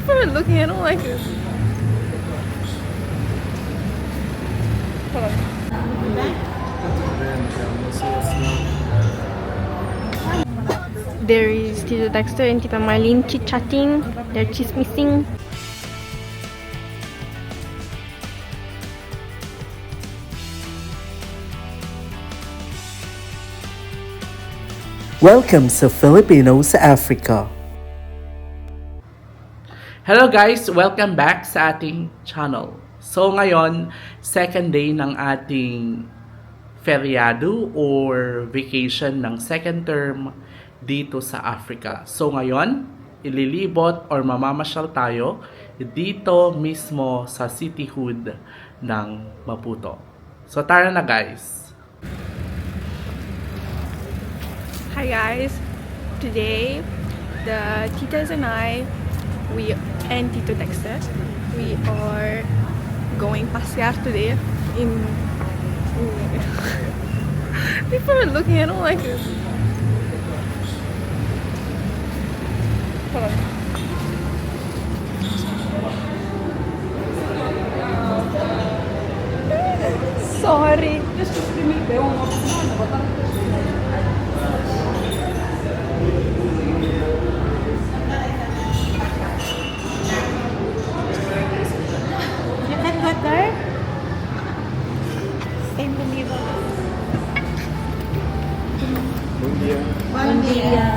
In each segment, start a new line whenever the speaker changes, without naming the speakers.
People are looking, I don't like it. Hold on. There is Tito Dexter and Tita Marlene chit-chatting. They're chismissing.
Welcome sa Filipino sa Africa. Hello guys! Welcome back sa ating channel. So ngayon, second day ng ating feriado or vacation ng second term dito sa Africa. So ngayon, ililibot or mamamasyal tayo dito mismo sa cityhood ng Maputo. So tara na guys!
Hi guys! Today, the titas and I, and Tito Dexter, we are going pasear today in... People are looking, I don't like it. Hold on. Sorry.
You can go there. Stay believe. Buen día.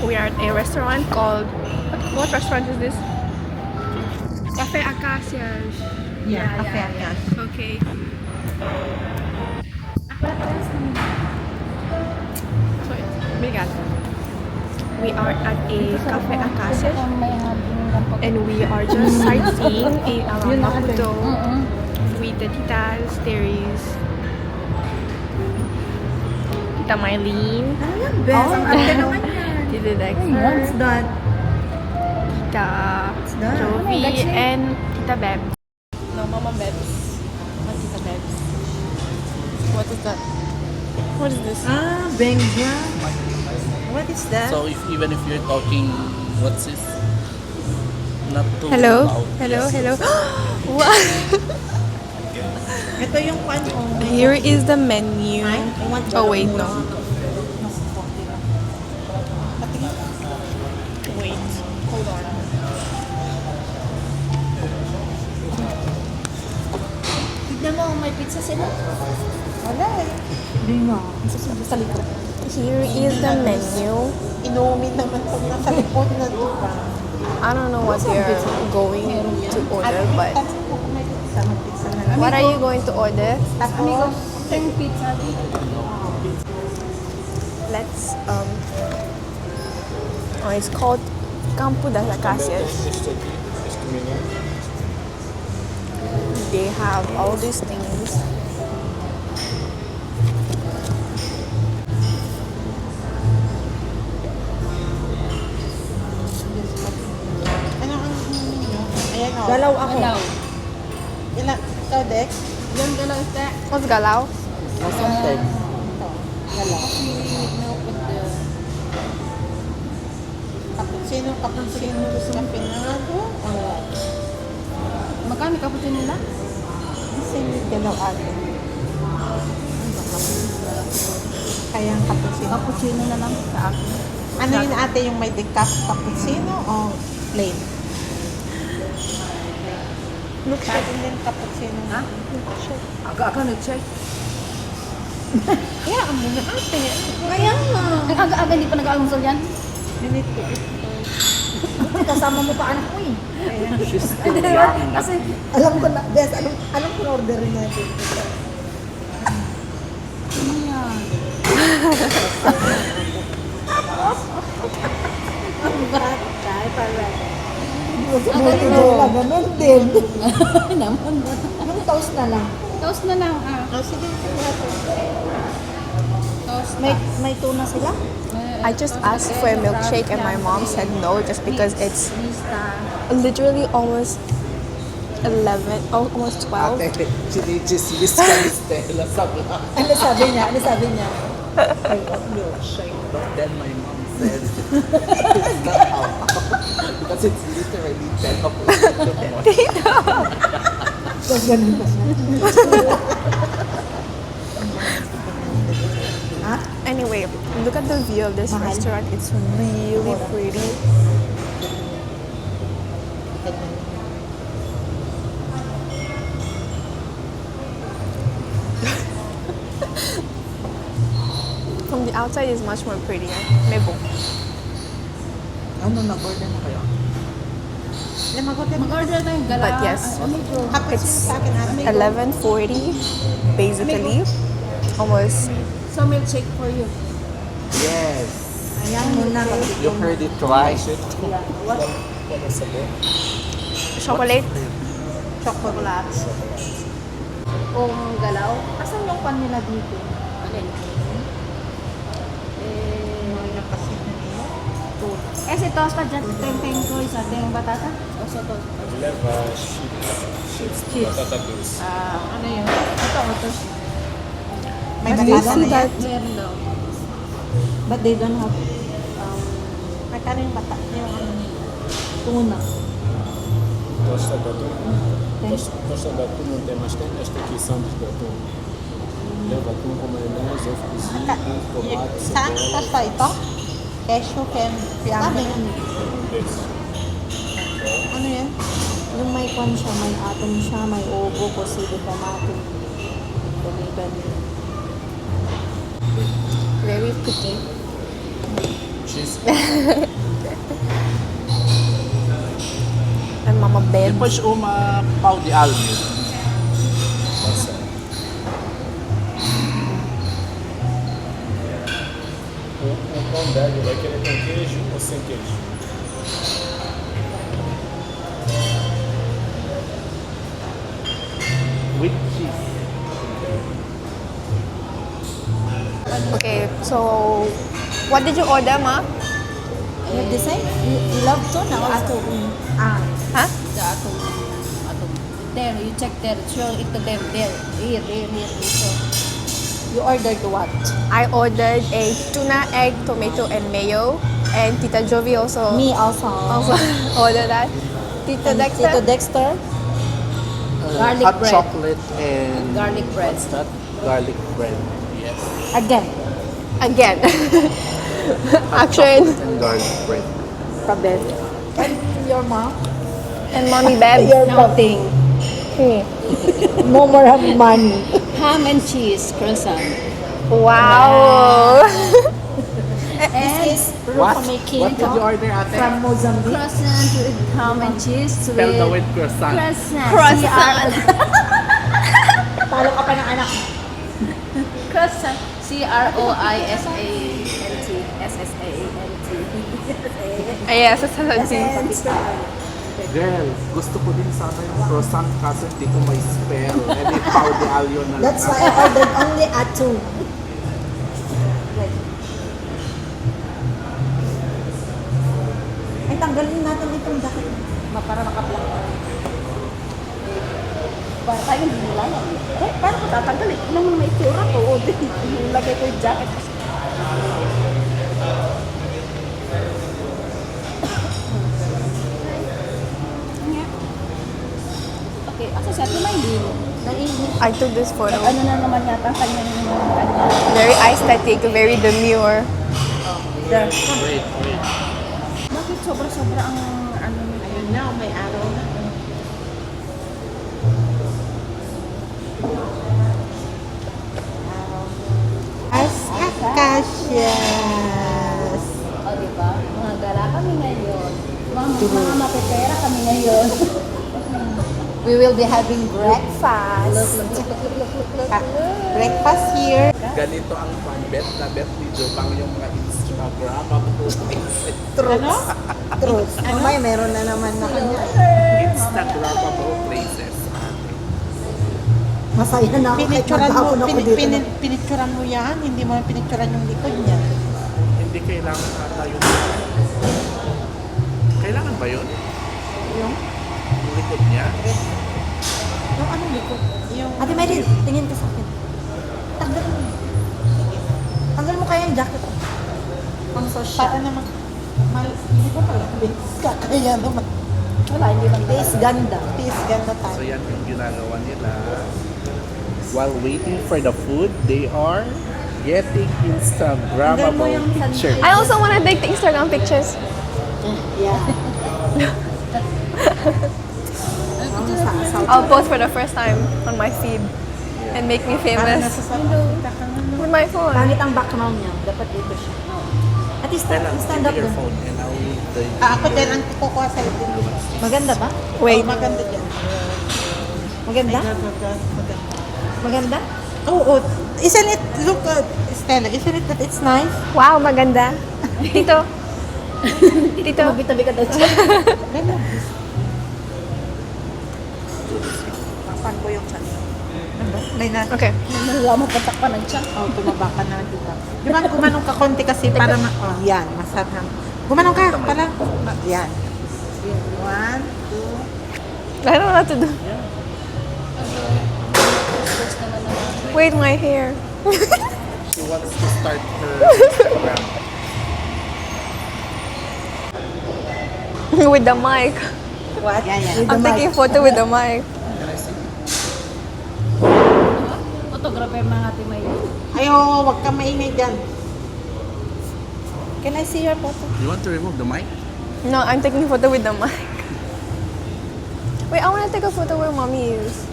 We are at a restaurant called... What restaurant is this? Cafe Acacias.
Yeah, Cafe Acacias.
Okay. Sorry. Obrigada. We are at a Cafe Acacias and we are just sightseeing around Maputo with the titas. There is Tita Marlene,
Ano yan, best? Ang arte naman yan.
Tita Dexter,
What's that?
Tita
that?
Jovi,
That's it.
and Tita Bebs. No, Mama Bebs. Not Tita Bebs. What is that? What is this?
Ah, Benja. What is that?
So even if you're talking, what's this? Not too
Hello?
loud.
Hello?
Yes.
Hello? What?
Ito yung kwan ko.
Here is the menu. Oh wait, no. Wait, hold on.
Tignan mo, may pizza sila. Wala eh. Hindi nga. Sa likod.
Here is the menu.
Inumin naman pag nasa likod na diba?
I don't know what they're going to order, but
May pizza na lang.
what are you going to order?
Amigo, same pizza.
Let's oh, it's called Campo das Acacias. They have all these things.
Ano ang ninyo? Ayan o.
Galaw ako.
Ilan? Ikaw, Dex?
Yung galaw is that
What's galao?
Something.
Galaw.
milk with the
Cappuccino, cappuccino, cappuccino.
magkano cappuccino nila?
Same with galaw ate. Kaya ang cappuccino.
Cappuccino na lang sa akin.
Ano yun ate yung may decaf cappuccino o plain? Milkshake and then cappuccino.
Ha? Aga-aga nag-check.
Kaya ang muna ate. Kaya nga.
Ang aga-aga hindi pa nag-almusal yan.
You need to eat first.
Kasama mo pa anak ko eh.
She's still young.
Kasi
Alam ko na, Bes, alam ko na orderin natin.
ano yan?
Ang bata, pala.
Ano?
Ganun din.
Naman ba?
Yung toast na lang.
Toast na lang ah.
Oh, sige, sige natin.
Toast
May tuna sila?
I just asked for a milkshake and my mom said no just because it's
Lista.
literally almost 11, almost 12.
Ate, chinichismis ka ni Stella sa vlog.
Ano sabi niya? Ano sabi niya?
I love milkshake, but then my mom said, it's not out. Because it's literally 10 o'clock in the morning.
Tapos ganun pa siya. Ha?
Anyway, look at the view of this
Mahal.
restaurant. It's really pretty. From the outside, it's much more prettier. Mebo.
Ano, nag-order na kayo?
Mag-order tayong gala.
But yes.
Medyo.
Kapit sila sa akin ate.
11:40, basically. Almost.
So, milkshake for you.
Yes.
Ayan muna.
You heard it right.
Chocolate.
Chocolate.
Kung galaw.
Asan yung pan nila dito?
Alin?
Eh, si Tosta dyan, teng-teng ko, isa teng batata.
O, so, to.
Leva chips, batata doce.
Ano yun? Ito. May
Do you
batata
see
na
that?
yan.
Meron daw.
But they don't have, magkano yung bata? Yung tuna.
Tosta de atum. Tosta de atum não tem, mas tem esta aqui, sanduíche de atum. Leva atum com maionese, ovo cozido, tomate,
Saan?
cebola.
Tosta ito? Kesyo, ken, fiambre.
Desse.
Ano yan?
Yung may kwan siya, may atom siya, may obo, kosido, tomato, tomato.
Very pretty.
Cheese.
And Mama Bed.
Depois uma pau de alho.
Passa. O pão d'alho vai querer com queijo ou sem queijo?
With cheese.
Okay, so what did you order, Ma?
You decide? You love tuna also?
Huh?
The atom. There, you check there. Show it to them. There. Here. So,
You ordered what?
I ordered a tuna, egg, tomato, and mayo. And Tita Jovi also
Me also.
ordered that. Tita
And
Dexter?
Tito Dexter?
Garlic
hot
bread.
chocolate and
Garlic bread.
What's that? Garlic bread. Yes.
Again.
Again.
Hot
Action.
chocolate and garlic bread.
Pabel. And your mom?
And Mommy Beb.
nothing.
No more have money.
Ham and cheese croissant.
Wow.
This is
What?
Rufa making
What did you order, ate?
from Mozambique.
Croissant with ham and cheese
Spell the word croissant.
croissant.
Croissant.
Talo ka pa ng anak.
Croissant. C-R-O-I-S-A-N-T. S-S-A-A-N-T.
Yes, that's what I'm saying.
Girl, gusto ko din sana yung croissant kaso hindi ko may spell. Eh, may pau de alho na lang.
That's why I ordered only atum. Ay, tanggalin natin itong jacket. Para makaplang ka.
Para tayo hindi nila yan. Eh, paano ko tatanggalin? Ano mo may itsura ko? O, lagay ko yung jacket. Okay, ako sa atin may din.
I took this photo.
Ano na naman yata kanya naman kanya.
Very aesthetic, very demure.
There.
Wait.
Bakit sobra-sobra ang ano nila?
Ayun na, may araw na. As acacias.
O, di ba? Mga gala kami ngayon. Mga mapepera kami ngayon.
We will be having breakfast.
Breakfast here.
Ganito ang fan bet na bet ni Jopang yung mga Instagrammable places.
Ano?
Truth. Mamay, meron na naman na kanya.
Instagrammable places.
Masaya na ako kahit
Pinicturan mo,
maghapon ako dito.
pinicturan mo yan, hindi mo pinicturan yung likod niya.
Hindi kailangan ata yun. Kailangan ba yun?
Yung
Yung likod niya?
Yung anong likod? Yung...
Ate Mary, tingin ka sa akin. Tanggal mo. Tanggal mo kaya yung jacket. Pang social.
Paano naman? Hindi ko pala. Kaya naman.
Wala, hindi man
Tiis ganda.
Tiis ganda
So
tayo.
yan yung ginagawa nila. While waiting for the food, they are getting Instagrammable pictures.
I also want to take the Instagram pictures.
Yeah.
I'll post for the first time on my feed and make me
Para
famous
nasa salita ka na.
with my phone.
Pangit ang background niya. Dapat dito siya. At least
Stella,
stand
give
up
me your
doon.
phone and I'll leave the...
Ako din ang kukuha sa'yo din.
Maganda ba?
Wait.
Maganda dyan.
Maganda?
Maganda.
Maganda?
Oo. Isn't it, look, Stella, isn't it that it's nice?
Wow, maganda. Tito. Tito.
Tabi-tabi ka daw siya.
Papan ko yung chan. Ano? May na...
Okay.
Wala mo patak pa ng tiyan.
Oh, tumaba ka na dito. Di ba gumanong ka konti kasi para oh, yan, masarap. Gumanong ka pala. Yan. One, two.
I don't know what to do. Wait, my hair.
She wants to start her Instagram.
With the mic.
What? Yan, yan.
I'm taking photo with the mic.
Can I see?
Photographer mga ate may.
Ayo, wag ka maingay dyan.
Can I see your photo?
You want to remove the mic?
No, I'm taking photo with the mic. Wait, I want to take a photo where mommy is.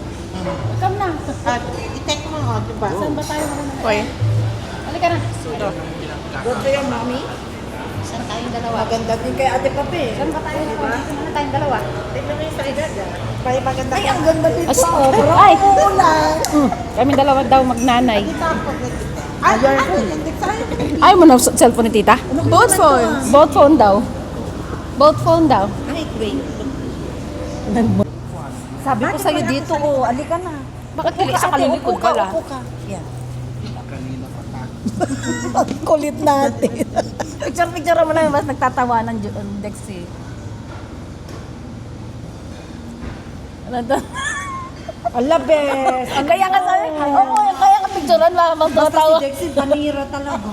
Come na.
At i-take mo, oh, diba?
Saan ba tayo mga
Wait.
Halika na.
Doon ko yung mommy.
Saan tayong dalawa?
Maganda din kay Ate Papi.
Saan ba tayo dalawa? Saan tayong dalawa?
Tignan mo yung sa edad. May maganda
Ay,
ka.
ang ganda dito.
Ay! Kami dalawa daw magnanay.
Ay, hindi sa'yo.
Ayaw mo na cellphone ni tita?
Both phones.
Both phone daw. Both phone daw.
Ay, wait. Sabi ko sa'yo dito, oh, alika na.
Bakit pili sa kalilikod ka lang?
Upo ka. Yan.
Kanina pa tayo.
Kulit natin.
Picture mo lang, mas nagtatawanan dyan, Dexy. Ano to?
Ala, bes.
Ang kaya nga sabi, oo, kaya ka picturean, mas
Basta
matawa.
si Dexy, banira talaga.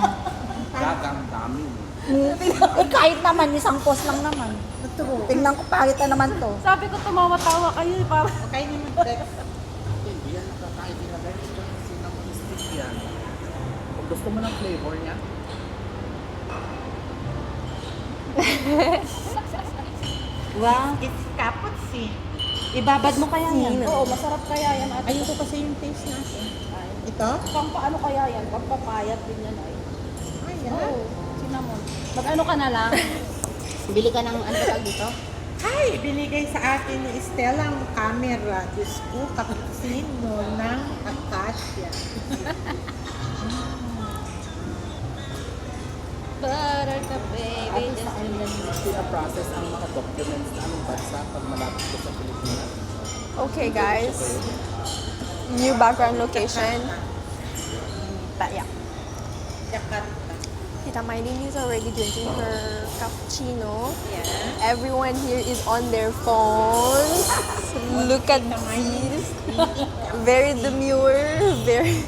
Gagang dami.
Eh, kahit naman, isang post lang naman. Tingnan ko, pangit na naman to.
Sabi ko, tumawa-tawa kayo, para.
Okay naman, Dex.
Hindi yan nakakain nila guys. Cinnamon stick yan. Kung gusto mo ng flavor niya,
Wow, it's kaputsi. Ibabad mo kaya yan?
Oo, masarap kaya yan. At
Ayoko kasi yung taste natin. Ito?
pang paano kaya yan? Pagpapayat din yan ay.
Ayan.
Oo, cinnamon. Mag-ano ka na lang? Bili ka ng ano tawag dito?
Ay, binigay sa akin ni Estella ang camera. Diyos ko, cappuccino ng Acacia.
Butter ka, baby.
pina-process ang mga documents na aming bansa pag malapit ko sa Pilipinas.
Okay, guys. New background location. Yeah.
Jakarta.
Tita Mylene is already drinking her cappuccino.
Yeah.
Everyone here is on their phones. Look at these. Very demure. Very.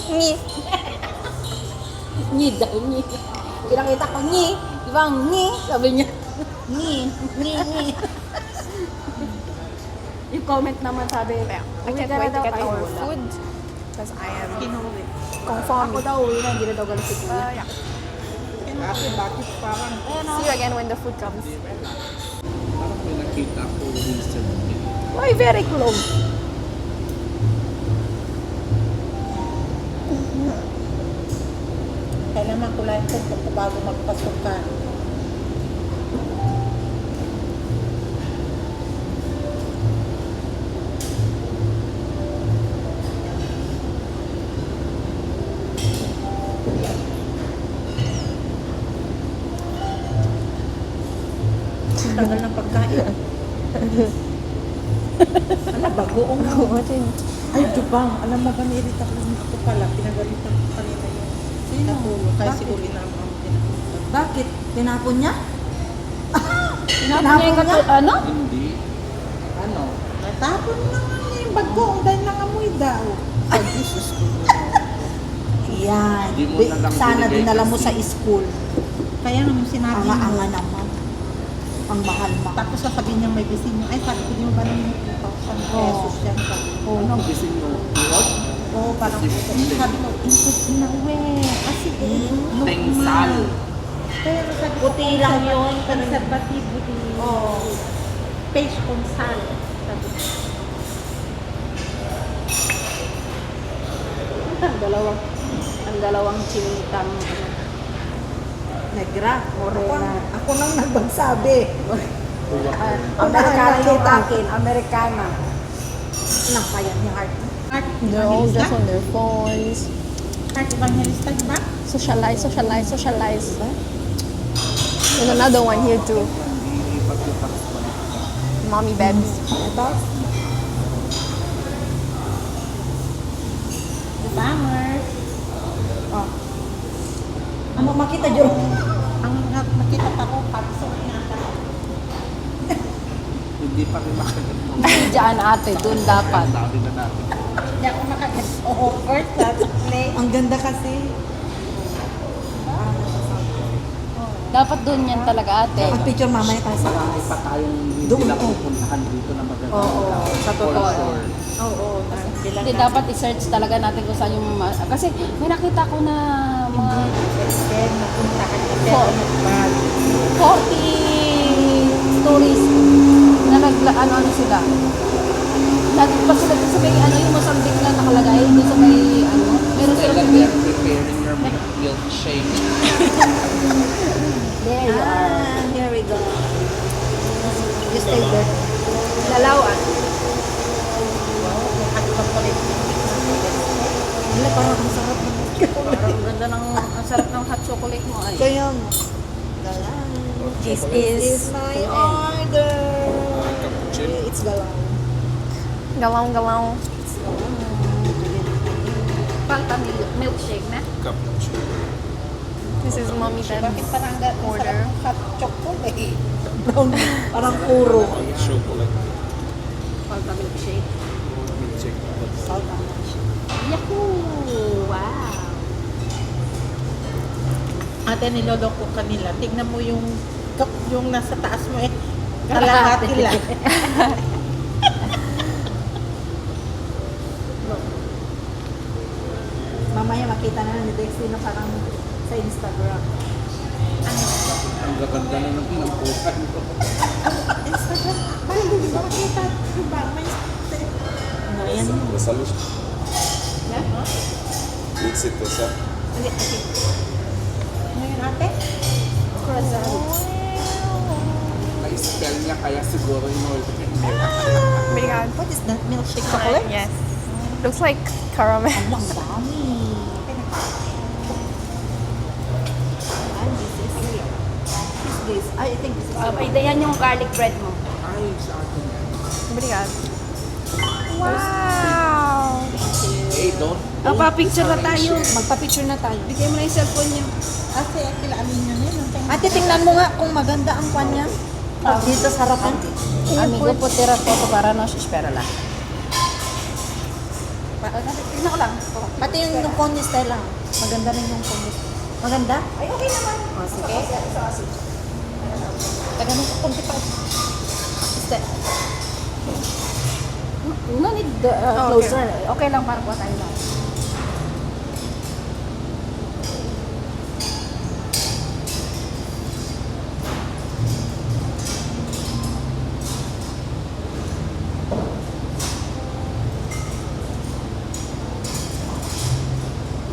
Ni.
Nyi daw, nyi. Pinakita ko, nyi. Di ba, nyi? Sabi niya. Nyi. Yung comment naman sabi,
I
uwi
can't
ka na
wait to
daw.
get
Ay,
our
wala.
food because I am
Kinuwi.
conformed.
Ako daw, uwi na, hindi na daw galit si Kuya.
Yeah.
Bakit parang...
See you again when the food comes.
Parang may nakita ko recently.
Why very close?
Kailangan kulay ko bago magpasok ka. Tagal ng pagkain. Ano, bagoong Ay, Jubang, alam mo ba, nirita ko ako pala, pinagalitan ko kanina yun. Sino? Kaya siguro inamang pinagalitan.
Bakit? Tinapon niya?
Tinapon niya yung ano?
Hindi. Ano?
Natapon na nga niya yung bag ko. Dahil nangamoy daw. Ay, Jesus ko.
Yan.
Hindi mo na lang
Sana
binigay
dinala mo
kasi.
sa school.
Kaya nung sinabi niya.
Anga-anga naman. Ang mahal-mahal.
Tapos sasabihin niya may bisin niya. Ay, sabi ko, di mo ba naman yung 2,000 pesos yan? Sabi ko,
Ano ang gusto nyo? What?
oo, parang sabi ko, input na we. Kasi,
Tengsal.
Pero sabi ko,
Buti lang yun.
Conservative, buti.
Oo.
Page consal. Sabi ko.
Ang dalawang chinitang
Negra.
Morena.
Ako nang nagsabi.
Amerikana yung akin, Amerikana.
Nang kaya ni Heart.
Heart
They're all
evangelista?
just on their phones.
Heart evangelista, di ba?
Socialize. There's another one here too. Mommy Bebs.
Ito.
The bangers.
Oh. Ano makita dyan?
Ang nakita pa ko, kapso niya.
Hindi pa rin makagat mo.
Diyan ate, doon dapat.
Sabi na natin.
Hindi ako makagat-offer sa play.
Ang ganda kasi.
Dapat doon yan talaga ate.
Mag-picture mamaya tayo sa
Marami pa tayong hindi
Doon,
na
oh.
pupuntahan dito na maganda.
Oo, sa totoo.
For sure.
Oo,
Hindi dapat i-search talaga natin kung saan yung kasi may nakita ko na mga
Then, napunta ka na
Oo.
bag.
40 tourists na ano sila. Pag sila sa may ano yung Mozambique na nakalagay doon sa may ano, meron
Tell
silang
them they're preparing your milkshake.
there you are.
Here we go. You stay there.
Lalawan.
Wala, parang ang sarap ng
Parang ganda ng ang sarap ng hot chocolate mo ay.
Kaya mo.
This
This
is
is my order. It's galang.
galong.
Palta milkshake na.
Cappuccino.
This is Mommy Bebs order.
Hot chocolate.
Brown. Parang puro.
Chocolate.
Palta milkshake.
Milkshake.
Yahoo! Wow!
Ate, niloloko ka nila. Tignan mo yung nasa taas mo eh. Kalahati lang.
Mamaya makita na ni Dexter na parang sa Instagram.
Ang gaganda na ng pinampukan ko.
Instagram. Parang hindi ko makita. Diba? May
Ayan.
Salud. Éxito, sa.
ano yun ate?
Na-spell niya kaya siguro in order.
Obrigado.
What is that? Milkshake chocolate?
Yes. Looks like caramel.
Ang dami. And this is I think this is
Yan yung garlic bread mo.
Ay, sa akin.
Obrigado. Wow!
Hey, don't.
Picture na tayo.
Magpa-picture na tayo.
Bigay mo na yung cellphone niyo.
Ate, kilaan niyo yun.
Ate, tingnan mo nga kung maganda ang kanya. Dito sa harapan.
Amigo po tira foto para no espera lang. Tingnan ko lang.
Pati yung phone ni Stella. Maganda rin yung phone ni Stella. Maganda?
Ay, okay naman.
Oh, sige. Taga nung kunti pa. Stella.
No need closer. Okay lang para po tayo lang.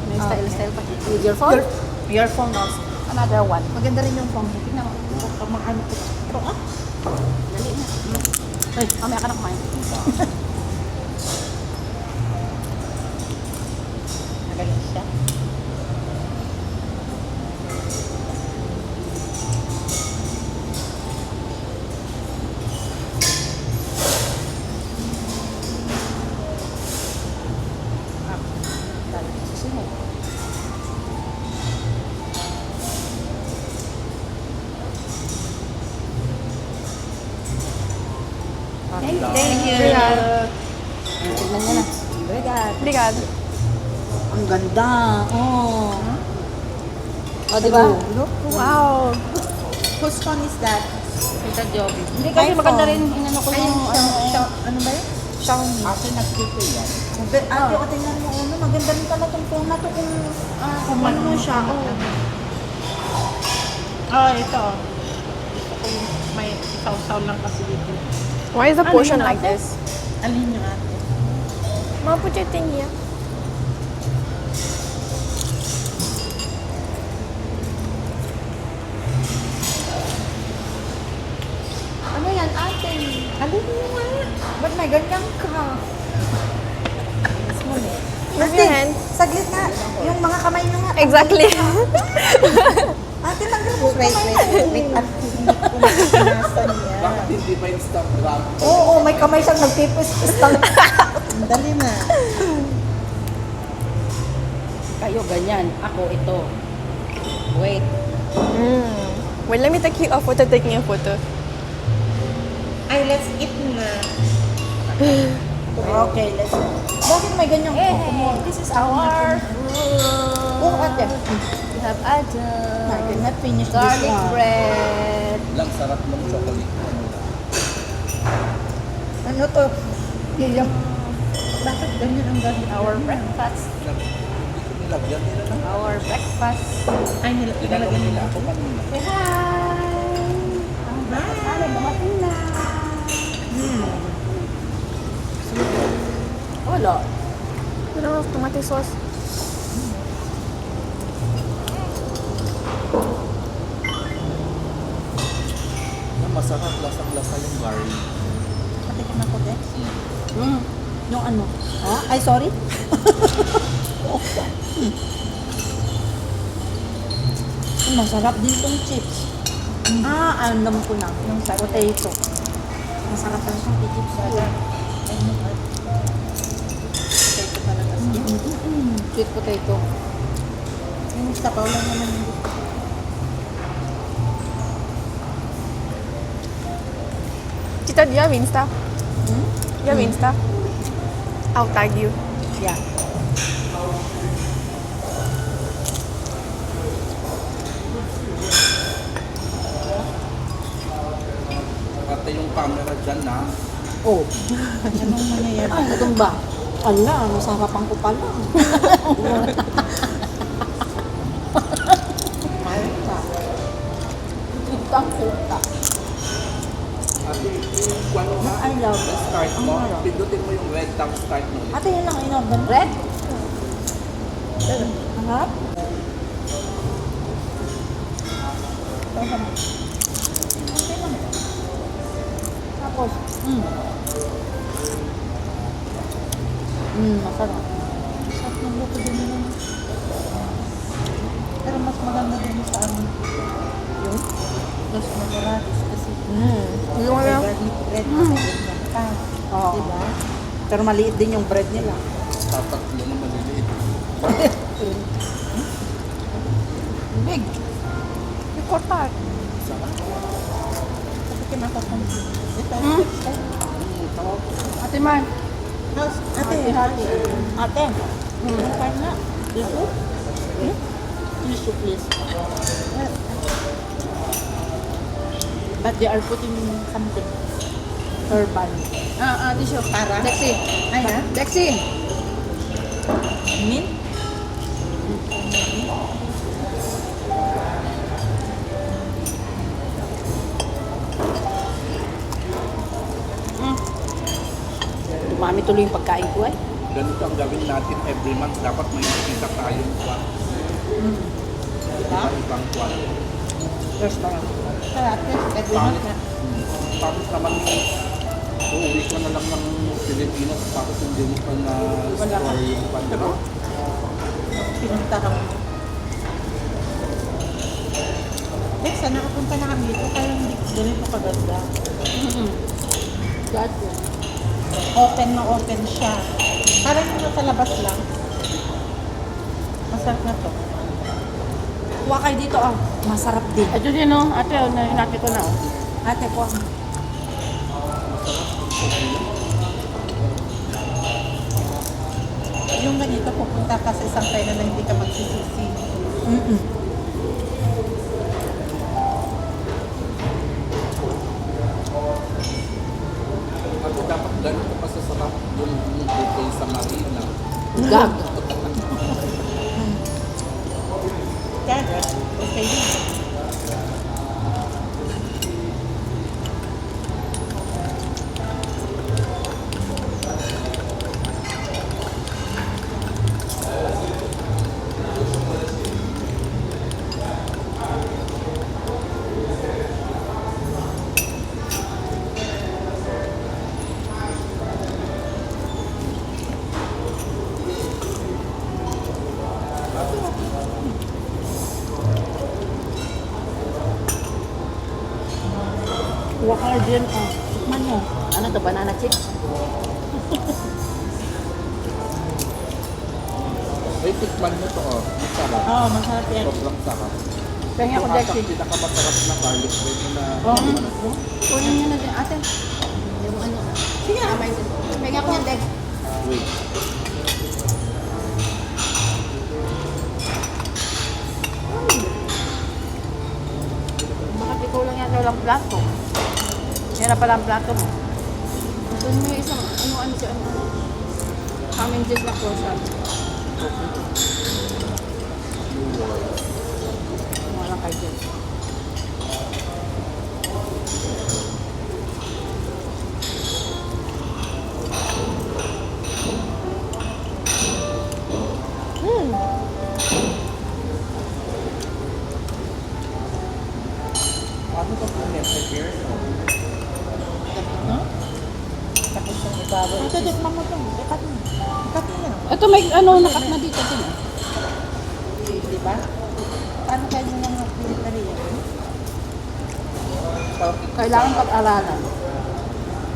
May style pa. With your phone?
Your phone also.
Another one.
Maganda rin yung phone.
Tingnan mo.
Ano ko? Ito ah.
Dali na. Ay, mamaya ka na kumain.
Magaling siya.
Obrigada.
Ang ganda. Oh.
O, di ba?
Look.
Wow.
Whose phone is that?
Tita Joby. Hindi kasi
iPhone.
maganda rin. Inano ko
Ayun,
yung
ano ba yun? Xiaomi.
Ate, nag-click yan.
Ate, o tingnan mo, ano, maganda rin pala itong phone na to kung ano mo siya. Oh, ito. May isaw-saw lang kasi dito.
Why is the portion like this?
Alin yung ate?
Mama, put your thing here.
Ano yan, ate?
Alin yung nga?
Ba't may ganyan ka?
Move your hand.
Saglit na. Yung mga kamay nyo nga.
Exactly.
Ate, tanggal mo
Wait,
kamay.
wait. At hindi ko nasa niya.
Bakit hindi pa Instagram?
Oo, may kamay siyang nagpipis-pis lang.
Dali na.
Kayo ganyan. Ako ito. Wait.
Wait, let me take you a photo. Taking a photo.
Ay, let's eat na.
Okay, let's go. Bakit may ganyang
This is our
Oh, ate.
We have Adam.
I did not finish this
Garlic
one.
bread.
Lang sarap ng chocolate.
Ano to? Iyak. Bakit ganyan ang galing?
Our breakfast.
Hindi ko nilagyan nila na.
Our breakfast.
Ay,
Ilalagyan nila ako kanina.
Say hi! Ang breakfast namin dumating na. Wala.
We don't have tomato sauce.
Masarap, lasang-lasa yung garlic.
Patikin ako, Dex.
Yung ano?
Ay, sorry. Masarap din tong chips. Alam ko na. Yung sa potato. Masarap lang siyang chips. Potato talaga.
Sweet potato.
Yung sapaw lang naman.
Tita, do you have Insta? You have Insta? I'll tag you.
Yeah.
Pati yung camera dyan na.
Oh. Anong mangyayari?
Gutom ba?
Ala, masarapan ko pala. Mahal ka.
Utang-uta.
Ate, yung kwano na,
I love it.
start mo, pindutin mo yung red tab start mo.
Ate, yun lang in-order.
Red?
Harap? Tapos, masarap. Masarap ng luto din yun. Pero mas maganda din sa amin. Yun? Mas mamoratis kasi.
You wanna?
Garlic bread. Oo. Diba? Pero maliit din yung bread nila.
Tatatlo na maliliit.
Big.
Recortar.
Patikim ako kung ito.
Ate Man.
Ate. Ate. Kain na. Tissue? Tissue, please. But they are putting something. Herbal.
Tissue.
Para?
Dexy.
Ay, ha?
Dexy.
Mint?
Dumami tuloy yung pagkain ko eh.
Ganito ang gawin natin every month. Dapat may makita tayong kwan. Ibang kwan.
Restaurant. Kaya at least, every month na.
Tapos naman, uuwi ka na lang ng Pilipinas tapos hindi mo pa na store yung kwan. Diba?
Pinunta ka mo. Dex, nakapunta na kami dito. Kaya hindi ganito kaganda.
Dati.
Open na open siya. Parang yung nasa labas lang. Masarap na to.
Kuha kayo dito, oh. Masarap din.
Ito din no, ate, hinati ko na.
Ate, kuha.
yung ganito, pupunta ka sa isang kainan na hindi ka magsisisi.
Mm-mm.
Ako dapat ganito masasarap yung buffet sa Marina.
Gag.
Kaya, okay din.
Kuha ka dyan, oh. Tikman mo.
Ano to, banana chips?
Ay, tikman mo to, oh. Masarap.
Oo, masarap yan.
Sobrang sarap.
Pengi ako
Yung
dyan.
atang pinakamasarap na garlic bread na
Kunin nyo na din. Ate. Yung ano. Sige na. Pengi ako yan, Dex.
wait.
Bakit ikaw lang yan walang plato? Yan na pala ang plato mo. Doon mo yung isang, ano siya, ano. Common juice na portion. Wala kayo dyan.
Paano ka po prepare mo?
Tapos yung ibabaw.
Ito, tikman mo ito. Ikat mo.
Ikat mo na.
Ito may ano, nakat na dito din.
Di ba? Paano kayo yung mga pinitariya?
Kailangan pag-aralan.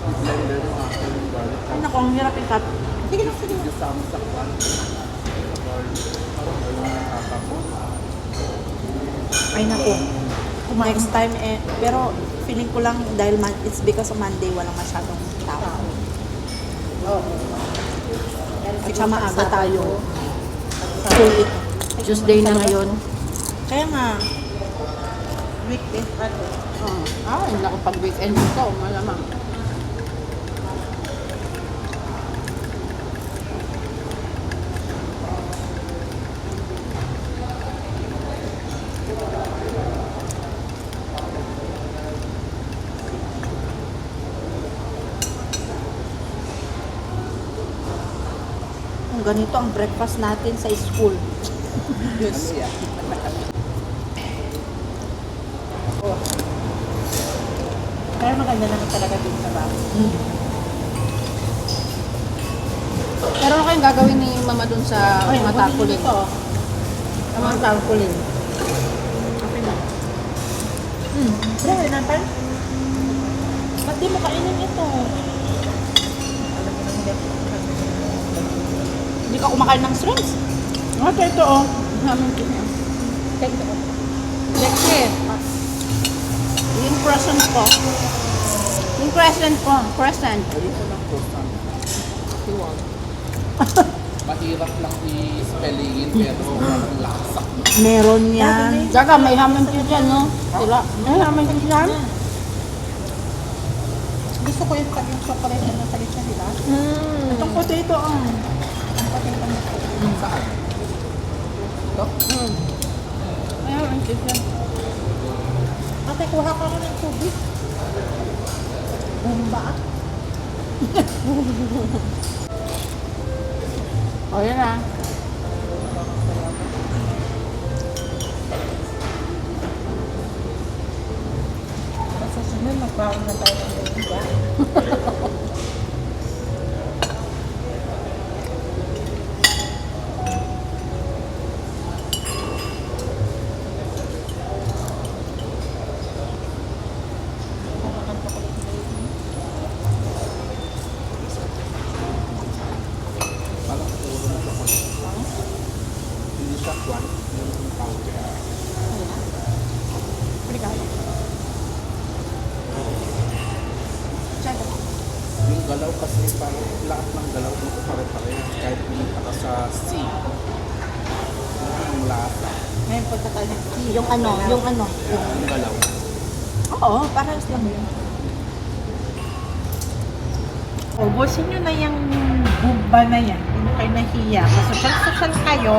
Blender mo aking garlic.
Ay, naku, ang hirap ikat.
Sige lang, sige lang.
Kasama sa kwan. Parang ayun ang atang ko.
Ay, naku. Next time, pero feeling ko lang dahil it's because of Monday, walang masyadong tao.
Oo.
At siya maaga tayo. Sulit.
Tuesday na ngayon.
Kaya nga,
Weekday, ano?
Ay, naku, pag weekend ito, malamang.
kung ganito ang breakfast natin sa school.
Ano yan?
Kaya maganda naman talaga din sa bahay.
Pero ano kayong gagawin ni Mama dun sa mga tarpaulin?
Ang tarpaulin.
Bravo, napan?
Ba't di mo kainin ito? Hindi ka kumakain ng shrimps? Ito, oh.
Lexie,
Yung present ko.
yung present ko, present.
Ayoko ng croissant.
Tiwag.
Mahirap lang i-spellingin pero walang lasa.
Meron yan.
Jaga, may ham and cheese yan, no? Sila. May ham and cheese yan?
Gusto ko yung chocolate na nasa gitna, di ba?
Itong potato, oh.
Saan? Ito?
May ham and cheese yan.
Ate, kuha ka ko ng tubig. Bumba.
O, yan na.
Sa sunod, magbaon na tayo ng lingga.
Parang puro na chocolate. Hindi siya kwan. Yung powder. Yung galaw kasi parang lahat ng galaw dito pare-parehas kahit pinagtakas
sa sea. Yung lasa.
Ngayon punta tayo ng
Yung ano, yung ano.
Yung galaw.
Oo, parehas lang yun. Ubusin nyo na yung gumba na yan. Hindi kayo nahiya. Masosyal-sosyal kayo,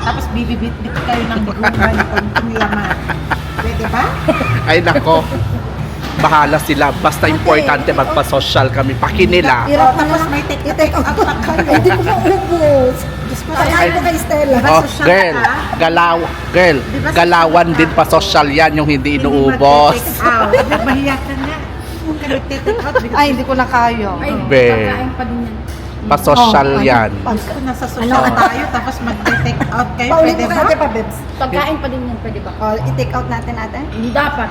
tapos bibibit-bit kayo ng gumba na konting laman. Pwede ba?
Ay nako. Bahala sila. Basta importante magpa-social kami. Paki nila.
Oh, tapos may take out pa kayo.
Hindi ko maubos.
Diyos ko,
Kakain ko kay Stella.
Oh,
Masosyal
girl.
ka?
Girl.
Di ba
Galawan
social
din
ka?
pa-social yan. Yung hindi
Hindi
inuubos.
mag-take out. Mahiya ka na. Kung ka nag-take out,
Ay, hindi ko na kaya.
Oh.
Ay,
Be.
pagkain pa din yan.
Pa-social yan.
Pag nasa social tayo, tapos mag-take out kayo,
Paulit
pwede
mo
ba?
ka, pa, Bebs. Pagkain pa din yan, pwede ba?
Oh, i-take out natin ate?
Dapat.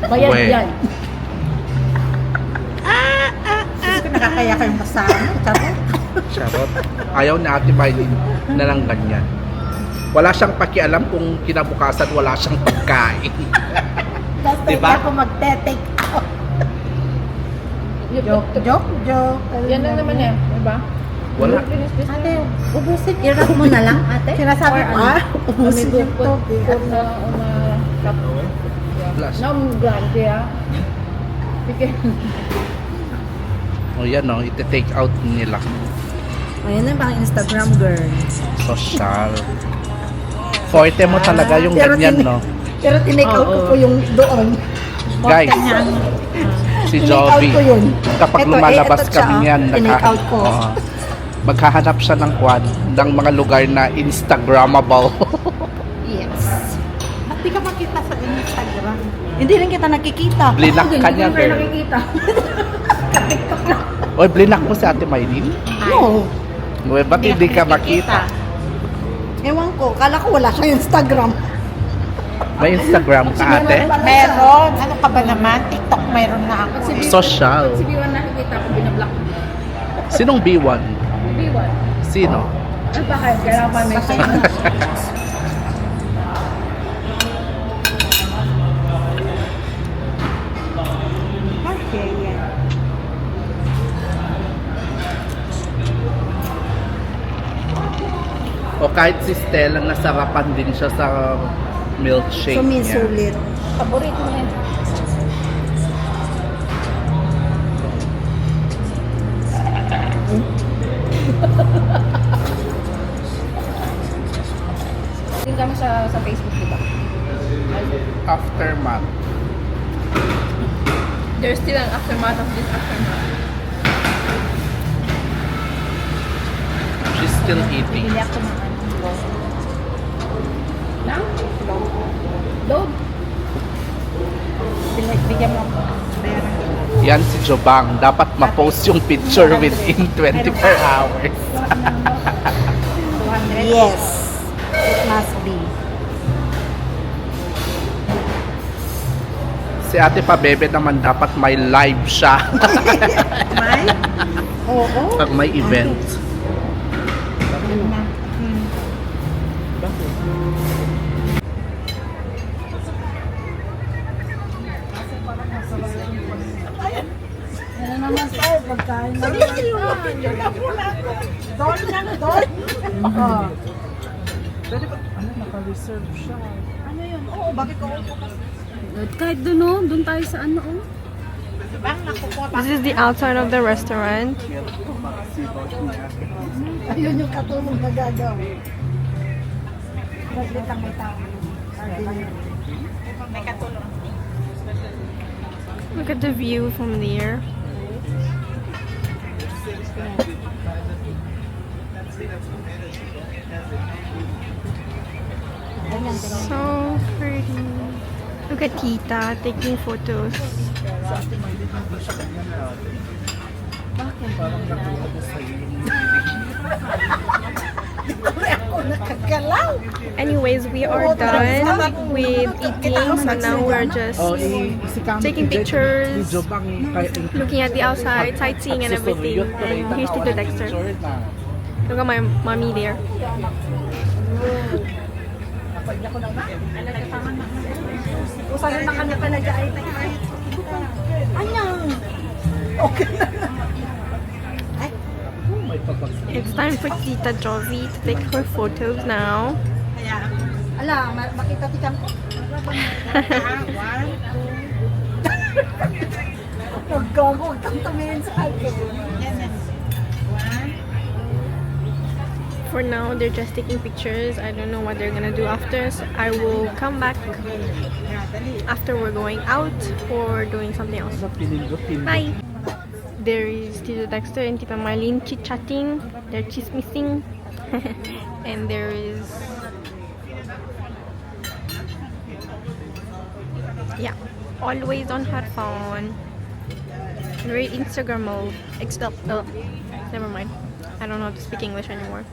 Bayad
We.
yan.
Kasi ko nakakaya kayong kasama. Sabi?
Charot. Ayaw ni Ate Maylin na lang ganyan. Wala siyang pakialam kung kinabukasan wala siyang pagkain.
Tapos
Diba?
ako mag-take out. Joke.
Yan lang naman eh, diba?
Wala.
Ate, ubusin. I-wrap mo na lang, ate. Sinasabi ko, ubusin yung tubig.
Plus.
grande ah. Sige.
O yan o, iti-take out nila.
Ayan na bang Instagram girl.
Social. Forte mo talaga yung
Pero
ganyan,
tin-
no?
Pero tinake out ko po yung doon.
Guys, si Joby,
ko yun.
kapag
Ito,
lumalabas
ito siya,
kami yan,
tinake out ko.
Oo. Maghahanap siya ng kwan, ng mga lugar na Instagrammable.
Yes.
Ba't di ka makita sa Instagram?
Hindi rin kita nakikita.
Blinak ka niya, girl.
nakikita.
Oy, blinak mo si Ate Maylin?
No.
Uy, ba't hindi ka makita?
Ewan ko, kala ko wala siyang Instagram.
May Instagram ka, ate?
Meron. Ano ka ba naman? TikTok meron na ako.
Social.
Si B1 nakikita ko, binablock ko.
Sinong B1?
B1?
Sino?
Ano ba kayo? Kailangan pa may
Okay, yan.
O kahit si Stella, nasarapan din siya sa milkshake niya.
Sulit. Paborito mo yan. Din kami sa Facebook, di ba?
Aftermath.
There's still an aftermath of this aftermath.
She's still eating.
Bili ako ng ano.
Nang? Load?
Bigyan mo ako. Pera.
Yan si Jobang. Dapat ma-post yung picture within 24 hours.
200.
Yes. It must be.
Si Ate Pabebe naman dapat may live siya
May? Oo.
pag may event.
Yun na.
Ano naman tayo, pagkain na
Doon lang, doon. Oh.
Ano yun? Oo, bakit ko kahit doon oh, doon tayo sa ano oh.
Bang nakukuha pa.
This is the outside of the restaurant.
Ayun yung katulong na gagawin.
Baglit lang may tao. May katulong.
Look at the view from there. So pretty. Look at Tita taking photos. Anyways, we are done with eating, so now we're just taking pictures, looking at the outside, sightseeing and everything. And here's Tito Dexter. Look at my mommy there.
Anyang. Okay. Ay. Oh my
It's time for Tita Josie to take her photos now.
Ala, makita tikam ko. Naggago, kang tumingin sa akin.
For now, they're just taking pictures. I don't know what they're gonna do after. So I will come back after we're going out or doing something else. Bye! There is Tito Dexter and Tita Marlene chit-chatting. They're chismissing. And there is... Yeah, always on her phone. Very Instagram mode. Except, never mind. I don't know how to speak English anymore.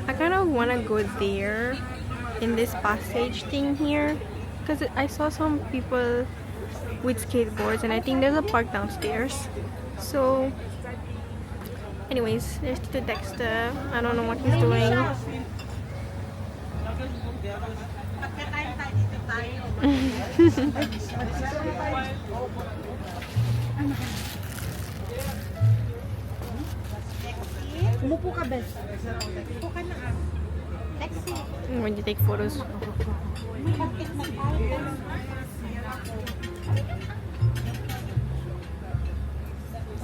I kind of want to go there in this passage thing here because I saw some people with skateboards and I think there's a park downstairs. So anyways, there's Tito Dexter. I don't know what he's doing.
Umupo ka, bes.
When you take photos.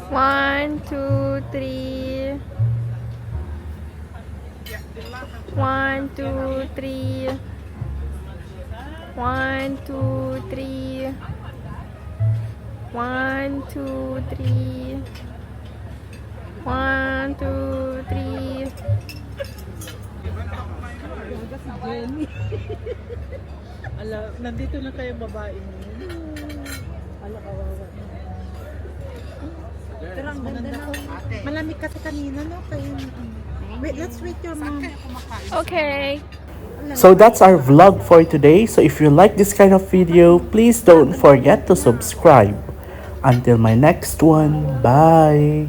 One, two, three. 1, 2, 3. 1, 2, 3. 1, 2, 3. 1, 2, 3.
Ala, nandito na kayo babae mo. Ala, kawawa. Pero ang ganda na. Malamig kasi kanina, no? Kaya, wait, let's wait your mom.
Okay.
So that's our vlog for today. So if you like this kind of video, please don't forget to subscribe. Until my next one, bye!